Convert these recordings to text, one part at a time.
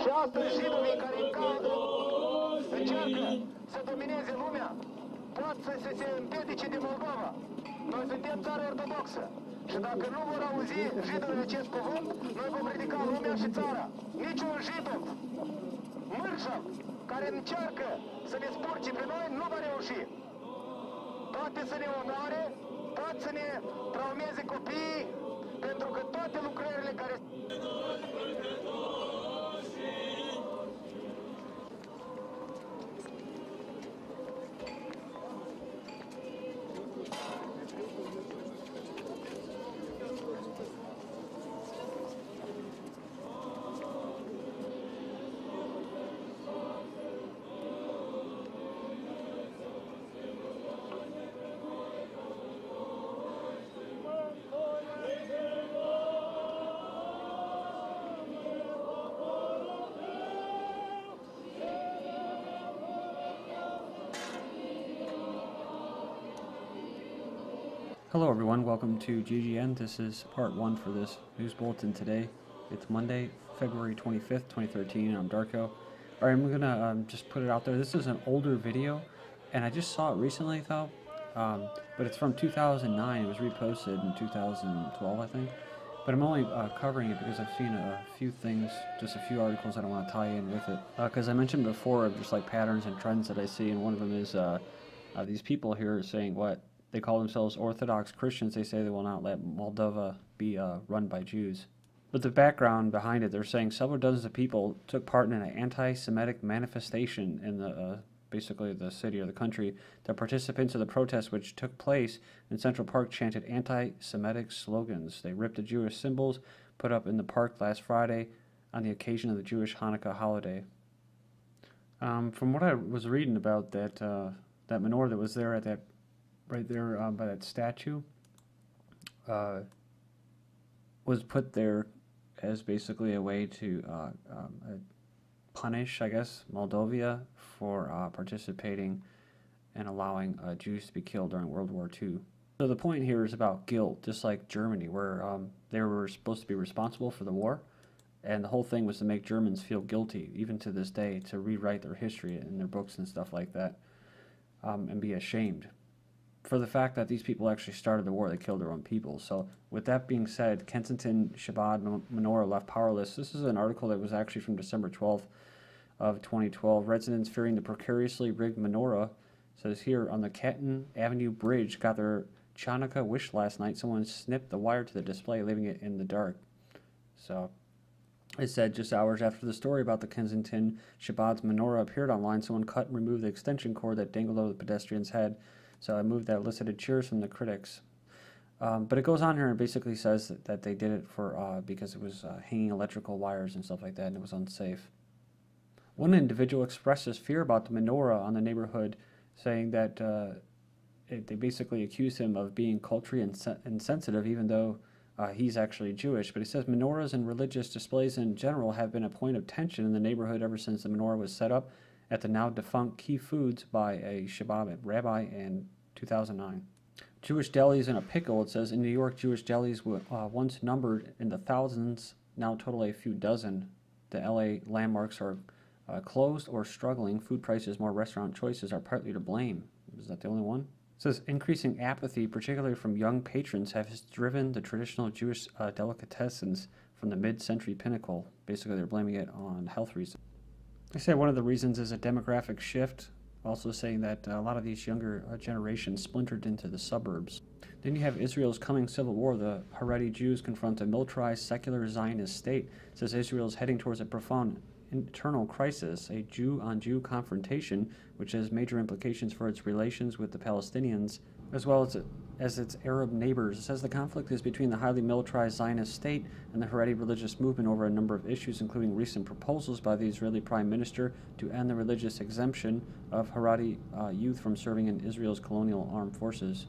Și astăzi jidovii care încearcă să domineze lumea pot să se împiedice de Moldova. Noi suntem țară ortodoxă și dacă nu vor auzi jidovii acest cuvânt, noi vom ridica lumea și țara. Niciun jidov mărșav care încearcă să ne spurce pe noi nu va reuși. Poate să ne omoare, poate să ne traumeze copiii, pentru că toate lucrările care... Hello everyone, welcome to GGN. This is part 1 for this news bulletin today. It's Monday, February 25th, 2013. I'm Darko. Alright, I'm gonna just put it out there. This is an older video, and I just saw it recently though, but it's from 2009. It was reposted in 2012, I think. But I'm only covering it because I've seen a few things, just a few articles that I want to tie in with it. Because I mentioned before of just like patterns and trends that I see, and one of them is these people here saying what? They call themselves Orthodox Christians. They say they will not let Moldova be run by Jews. But the background behind it, they're saying several dozens of people took part in an anti-Semitic manifestation in the basically the city or the country. The participants of the protest, which took place in Central Park, chanted anti-Semitic slogans. They ripped the Jewish symbols put up in the park last Friday on the occasion of the Jewish Hanukkah holiday. From what I was reading about that that menorah that was there at that right there by that statue was put there as basically a way to punish, I guess, Moldova for participating and allowing Jews to be killed during World War II. So the point here is about guilt, just like Germany, where they were supposed to be responsible for the war, and the whole thing was to make Germans feel guilty, even to this day, to rewrite their history in their books and stuff like that, and be ashamed for the fact that these people actually started the war. They killed their own people. So with that being said, Kensington Chabad menorah left powerless. This is an article that was actually from December 12th of 2012. Residents fearing the precariously rigged menorah, says here, on the Canton Avenue Bridge, got their Chanukah wish last night. Someone snipped the wire to the display, leaving it in the dark. So it said just hours after the story about the Kensington Chabad's menorah appeared online, someone cut and removed the extension cord that dangled over the pedestrian's head. So I moved that, elicited cheers from the critics. But it goes on here and basically says that they did it for because it was hanging electrical wires and stuff like that, and it was unsafe. One individual expressed his fear about the menorah on the neighborhood, saying that they basically accused him of being culturally insensitive, even though he's actually Jewish. But he says menorahs and religious displays in general have been a point of tension in the neighborhood ever since the menorah was set up at the now defunct Key Foods by a Chabad rabbi in 2009. Jewish delis in a pickle, it says. In New York, Jewish delis once numbered in the thousands, now total a few dozen. The LA landmarks are closed or struggling. Food prices, more restaurant choices are partly to blame. Is that the only one? It says increasing apathy, particularly from young patrons, has driven the traditional Jewish delicatessens from the mid-century pinnacle. Basically, they're blaming it on health reasons. They say one of the reasons is a demographic shift, also saying that a lot of these younger generations splintered into the suburbs. Then you have Israel's coming civil war. The Haredi Jews confront a militarized secular Zionist state. It says Israel is heading towards a profound internal crisis, a Jew-on-Jew confrontation, which has major implications for its relations with the Palestinians, as well as its Arab neighbors. It says the conflict is between the highly militarized Zionist state and the Haredi religious movement over a number of issues, including recent proposals by the Israeli Prime Minister to end the religious exemption of Haredi youth from serving in Israel's colonial armed forces.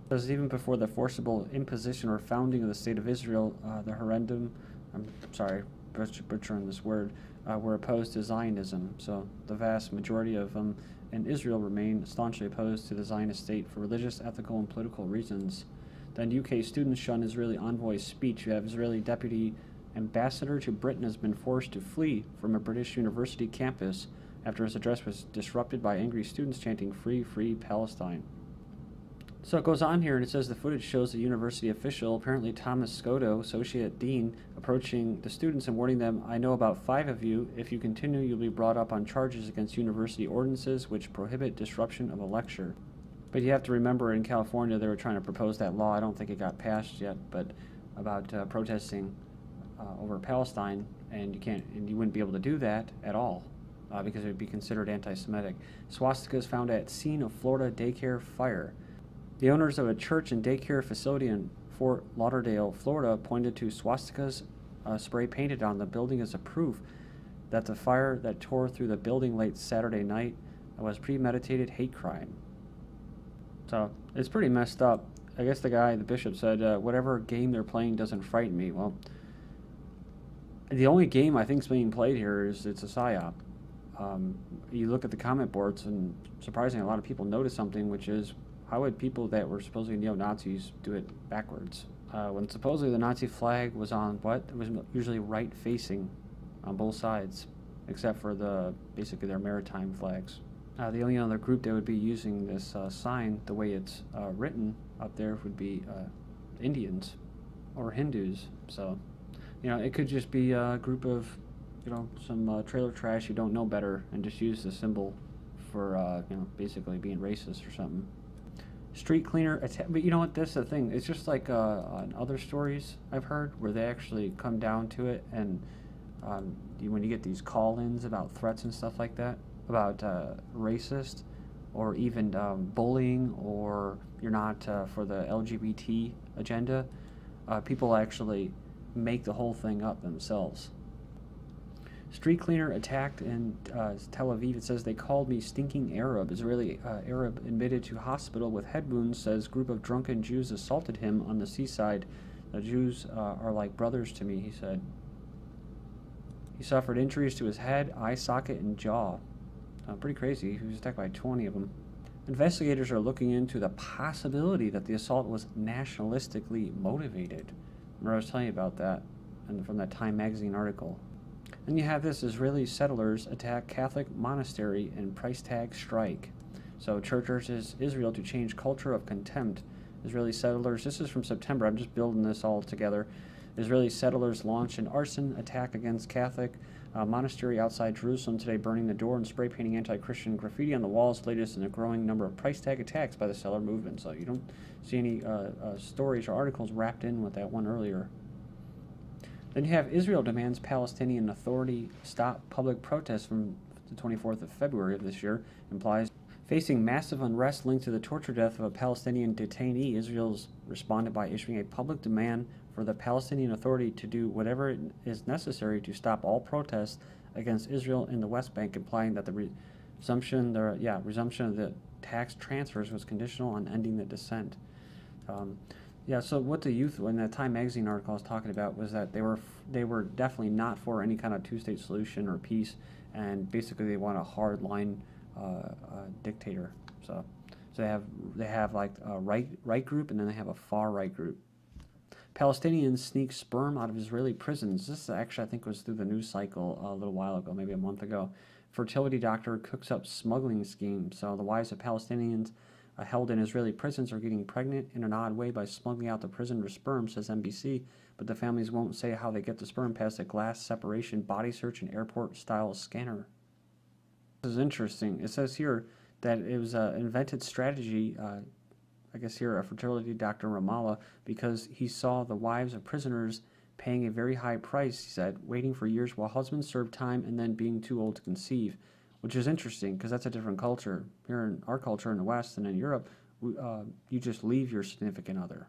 It says even before the forcible imposition or founding of the State of Israel, the Haredim, I'm sorry, butchering this word, were opposed to Zionism. So the vast majority of them in Israel remain staunchly opposed to the Zionist state for religious, ethical, and political reasons. Then UK students shun Israeli envoy's speech. You have Israeli Deputy ambassador to Britain has been forced to flee from a British university campus after his address was disrupted by angry students chanting "Free, Free Palestine." So it goes on here, and it says the footage shows a university official, apparently Thomas Scotto, associate dean, approaching the students and warning them, "I know about 5 of you. If you continue, you'll be brought up on charges against university ordinances which prohibit disruption of a lecture." But you have to remember, in California, they were trying to propose that law. I don't think it got passed yet, but about protesting over Palestine, and you wouldn't be able to do that at all because it would be considered anti-Semitic. Swastikas found at scene of Florida daycare fire. The owners of a church and daycare facility in Fort Lauderdale, Florida, pointed to swastikas spray painted on the building as a proof that the fire that tore through the building late Saturday night was premeditated hate crime. So it's pretty messed up. I guess the bishop said, whatever game they're playing doesn't frighten me. Well, the only game I think is being played here it's a psyop. You look at the comment boards, and surprisingly, a lot of people notice something, which is, how would people that were supposedly neo-Nazis do it backwards? When supposedly the Nazi flag was on what? It was usually right-facing on both sides, except for basically their maritime flags. The only other group that would be using this sign the way it's written up there would be Indians or Hindus. So, it could just be a group of, some trailer trash who don't know better and just use the symbol for, basically being racist or something. Street cleaner attack. But you know what? That's the thing. It's just like on other stories I've heard where they actually come down to it, and when you get these call-ins about threats and stuff like that, about racist or even bullying, or you're not for the LGBT agenda, people actually make the whole thing up themselves. Street cleaner attacked in Tel Aviv. It says, they called me stinking Arab. Israeli Arab admitted to hospital with head wounds, says group of drunken Jews assaulted him on the seaside. The Jews are like brothers to me, he said. He suffered injuries to his head, eye socket, and jaw. Pretty crazy. He was attacked by 20 of them. Investigators are looking into the possibility that the assault was nationalistically motivated. Remember I was telling you about that from that Time magazine article. Then you have this: Israeli settlers attack Catholic monastery and price tag strike. So church urges Israel to change culture of contempt. Israeli settlers, this is from September, I'm just building this all together. Israeli settlers launched an arson attack against Catholic monastery outside Jerusalem today, burning the door and spray painting anti-Christian graffiti on the walls, latest in a growing number of price tag attacks by the settler movement. So you don't see any stories or articles wrapped in with that one earlier. Then you have Israel demands Palestinian Authority stop public protests from the 24th of February of this year, implies facing massive unrest linked to the torture death of a Palestinian detainee. Israel's responded by issuing a public demand for the Palestinian Authority to do whatever is necessary to stop all protests against Israel in the West Bank, implying that the resumption of the tax transfers was conditional on ending the dissent. So what the youth in that Time magazine article I was talking about was that they were definitely not for any kind of two-state solution or peace, and basically they want a hard-line dictator. So they have like a right group, and then they have a far right group. Palestinians sneak sperm out of Israeli prisons. This actually, I think, was through the news cycle a little while ago, maybe a month ago. Fertility doctor cooks up smuggling scheme. So the wives of Palestinians held in Israeli prisons are getting pregnant in an odd way by smuggling out the prisoner sperm, says NBC, but the families won't say how they get the sperm past a glass separation body search and airport-style scanner. This is interesting. It says here that it was an invented strategy, I guess here, a fertility doctor in Ramallah, because he saw the wives of prisoners paying a very high price, he said, waiting for years while husbands served time and then being too old to conceive. Which is interesting, because that's a different culture. Here in our culture in the West and in Europe, you just leave your significant other.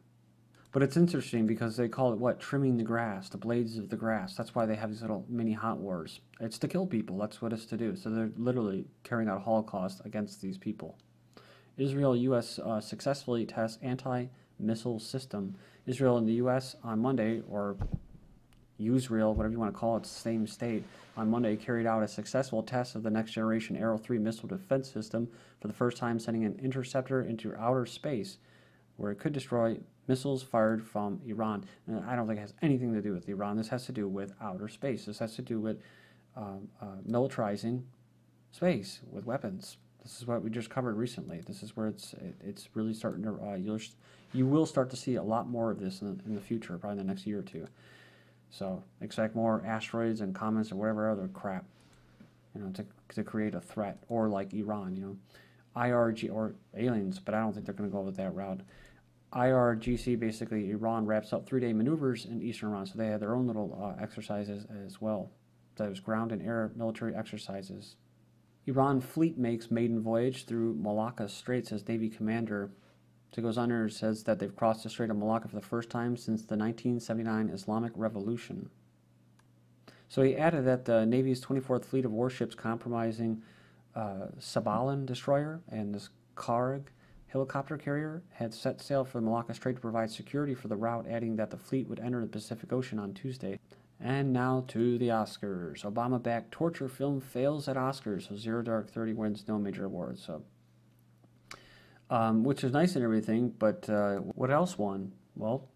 But it's interesting because they call it, trimming the grass, the blades of the grass. That's why they have these little mini hot wars. It's to kill people. That's what it's to do. So they're literally carrying out a Holocaust against these people. Israel, U.S. Successfully tests anti-missile system. Israel and the U.S. on Monday, or Usreal, whatever you want to call it, same state, on Monday carried out a successful test of the next-generation Arrow 3 missile defense system for the first time, sending an interceptor into outer space. where it could destroy missiles fired from Iran. And I don't think it has anything to do with Iran. This has to do with outer space. This has to do with militarizing space with weapons. This is what we just covered recently. This is where it's really starting to, you will start to see a lot more of this in the future, probably in the next year or two. So expect more asteroids and comets or whatever other crap, to create a threat, or like Iran, IRG, or aliens, but I don't think they're going to go with that route. IRGC, basically, Iran wraps up 3-day maneuvers in eastern Iran, so they had their own little exercises as well. That was ground and air military exercises. Iran fleet makes maiden voyage through Malacca Straits as Navy commander. So it goes on and says that they've crossed the Strait of Malacca for the first time since the 1979 Islamic Revolution. So he added that the Navy's 24th Fleet of warships comprising Sabalan destroyer and this Karg helicopter carrier had set sail for the Malacca Strait to provide security for the route, adding that the fleet would enter the Pacific Ocean on Tuesday. And now to the Oscars. Obama-backed torture film fails at Oscars, so Zero Dark 30 wins no major awards. So, which is nice and everything, but what else won? Well,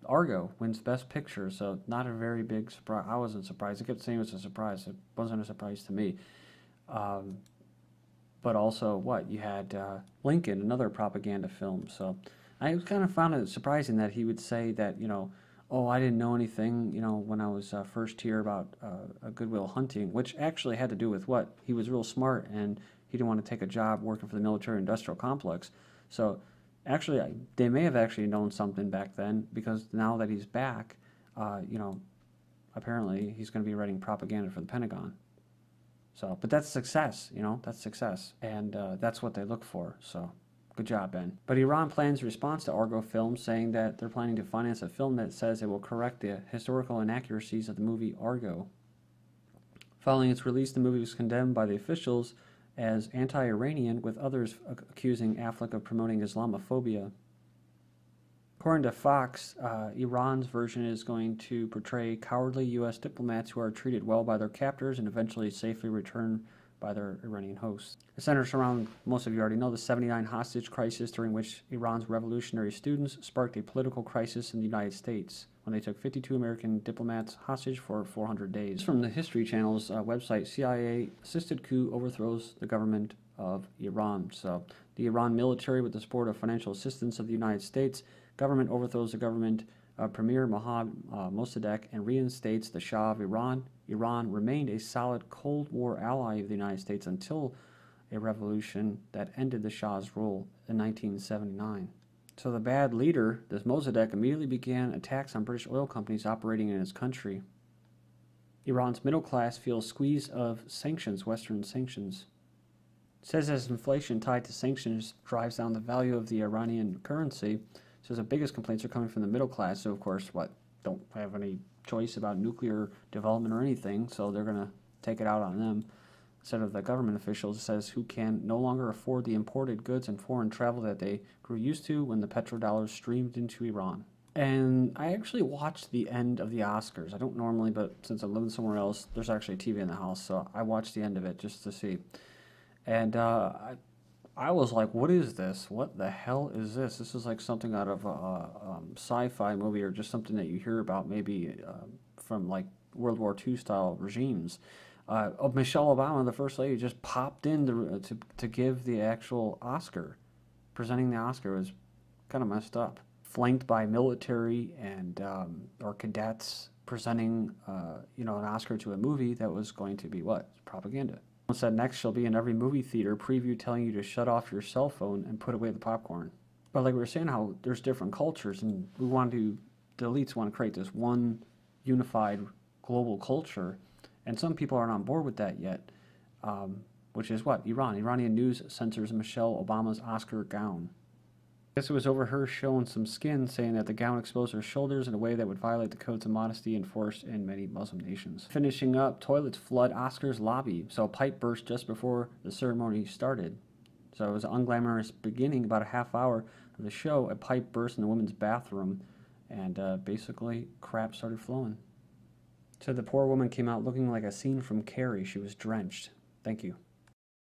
Argo wins Best Picture, so not a very big surprise. I wasn't surprised. I kept saying it was a surprise. It wasn't a surprise to me. But also, you had Lincoln, another propaganda film. So I kind of found it surprising that he would say that, oh, I didn't know anything, when I was first here about Good Will Hunting, which actually had to do with what? He was real smart, and he didn't want to take a job working for the military-industrial complex. So actually, they may have actually known something back then, because now that he's back, apparently he's going to be writing propaganda for the Pentagon. So, but that's success, that's success, and that's what they look for, so good job, Ben. But Iran plans a response to Argo Films, saying that they're planning to finance a film that says it will correct the historical inaccuracies of the movie Argo. Following its release, the movie was condemned by the officials as anti-Iranian, with others accusing Affleck of promoting Islamophobia. According to Fox, Iran's version is going to portray cowardly U.S. diplomats who are treated well by their captors and eventually safely return by their Iranian hosts. It centers around, most of you already know, the 79 hostage crisis, during which Iran's revolutionary students sparked a political crisis in the United States when they took 52 American diplomats hostage for 400 days. From the History Channel's website, CIA-assisted coup overthrows the government of Iran. So the Iran military, with the support of financial assistance of the United States, government overthrows the government Premier Mohammad Mossadegh and reinstates the Shah of Iran. Iran remained a solid Cold War ally of the United States until a revolution that ended the Shah's rule in 1979. So the bad leader, this Mossadegh, immediately began attacks on British oil companies operating in his country. Iran's middle class feels squeeze of sanctions, Western sanctions. It says as inflation tied to sanctions drives down the value of the Iranian currency. So the biggest complaints are coming from the middle class, who, of course, don't have any choice about nuclear development or anything, so they're going to take it out on them. Instead of the government officials, it says, who can no longer afford the imported goods and foreign travel that they grew used to when the petrodollars streamed into Iran. And I actually watched the end of the Oscars. I don't normally, but since I'm living somewhere else, there's actually a TV in the house, so I watched the end of it just to see. And I was like, what is this? What the hell is this? This is like something out of a sci-fi movie, or just something that you hear about maybe from like World War II style regimes. Michelle Obama, the First Lady, just popped in to give the actual Oscar. Presenting the Oscar was kind of messed up. Flanked by military and or cadets presenting an Oscar to a movie that was going to be what? Propaganda. Said next she'll be in every movie theater preview telling you to shut off your cell phone and put away the popcorn. But like we were saying, how there's different cultures, and the elites want to create this one unified global culture, and some people aren't on board with that yet, which is what? Iran. Iranian news censors Michelle Obama's Oscar gown. I guess it was over her showing some skin, saying that the gown exposed her shoulders in a way that would violate the codes of modesty enforced in many Muslim nations. Finishing up, toilets flood Oscars lobby. So a pipe burst just before the ceremony started. So it was an unglamorous beginning. About a half hour of the show, a pipe burst in the women's bathroom, and basically crap started flowing. So the poor woman came out looking like a scene from Carrie. She was drenched. Thank you.